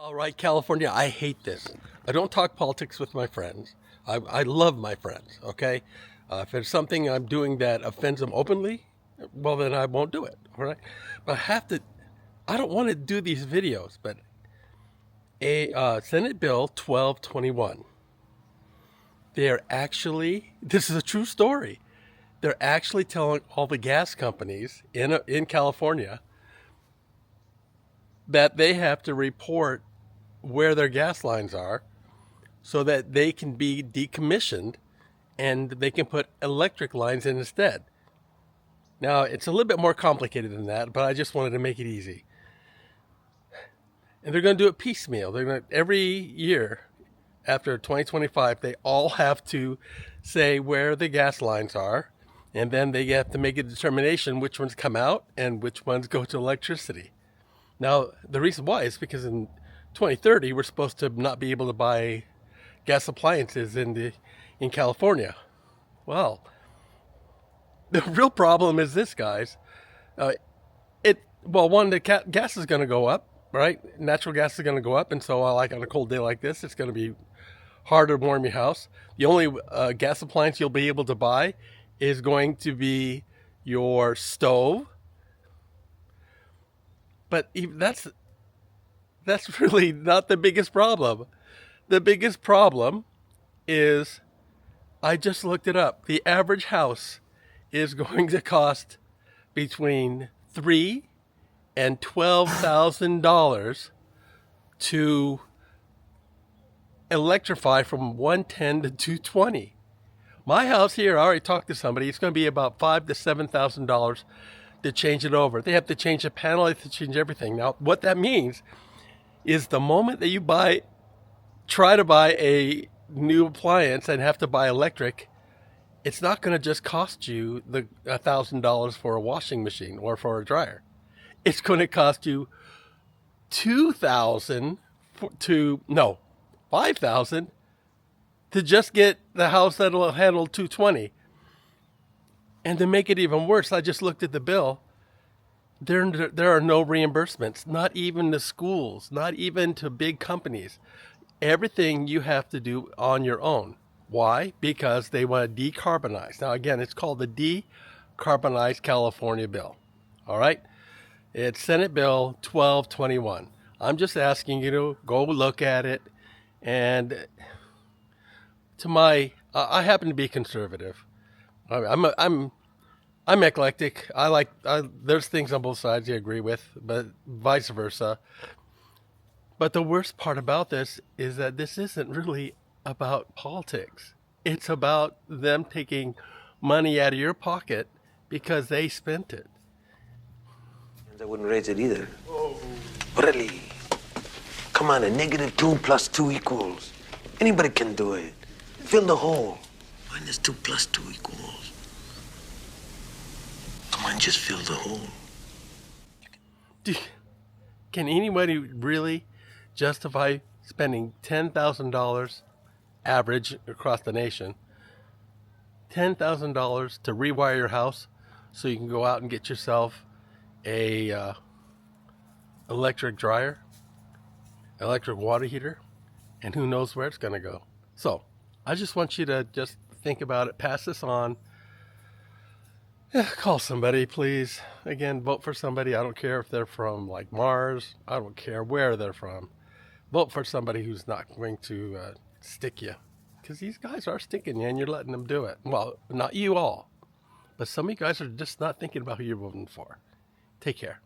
All right, California, I hate this. I don't talk politics with my friends. I love my friends, okay? If there's something I'm doing that offends them openly, well, then I won't do it, all right? But I don't want to do these videos, but Senate Bill 1221, this is a true story. They're actually telling all the gas companies in California that they have to report where their gas lines are so that they can be decommissioned and they can put electric lines in instead. Now, it's a little bit more complicated than that, but I just wanted to make it easy. And they're going to do it piecemeal. Every year after 2025, they all have to say where the gas lines are, and then they have to make a determination which ones come out and which ones go to electricity. Now, the reason why is because in 2030, we're supposed to not be able to buy gas appliances in California. Well, the real problem is this, guys. One, the gas is going to go up, right? Natural gas is going to go up, and so like on a cold day like this, it's going to be harder to warm your house. The only gas appliance you'll be able to buy is going to be your stove. But that's really not the biggest problem. The biggest problem is, I just looked it up. The average house is going to cost between $3,000 and $12,000 to electrify from 110 to 220. My house here, I already talked to somebody. It's going to be about $5,000 to $7,000 to change it over. They have to change the panel. They have to change everything. Now, what that means is the moment that you try to buy a new appliance and have to buy electric, it's not going to just cost you the $1,000 for a washing machine or for a dryer. It's going to cost you $5,000 to just get the house that'll handle 220. And to make it even worse, I just looked at the bill. There are no reimbursements, not even to schools, not even to big companies. Everything you have to do on your own. Why? Because they want to decarbonize. Now, again, it's called the Decarbonize California bill. All right? It's Senate Bill 1221. I'm just asking you to go look at it. And I happen to be conservative. I'm eclectic. There's things on both sides I agree with, but vice versa. But the worst part about this is that this isn't really about politics. It's about them taking money out of your pocket because they spent it. I wouldn't raise it either. Oh. Really? Come on, a -2 + 2 equals. Anybody can do it. Fill the hole. -2 + 2 equals. Come on, just fill the hole. Can anybody really justify spending $10,000 average across the nation, $10,000 to rewire your house so you can go out and get yourself a electric dryer, electric water heater, and who knows where it's going to go? So I just want you to just think about it, pass this on. Call somebody, please. Again, vote for somebody. I don't care if they're from like Mars. I don't care where they're from. Vote for somebody who's not going to stick you. Because these guys are sticking you and you're letting them do it. Well, not you all. But some of you guys are just not thinking about who you're voting for. Take care.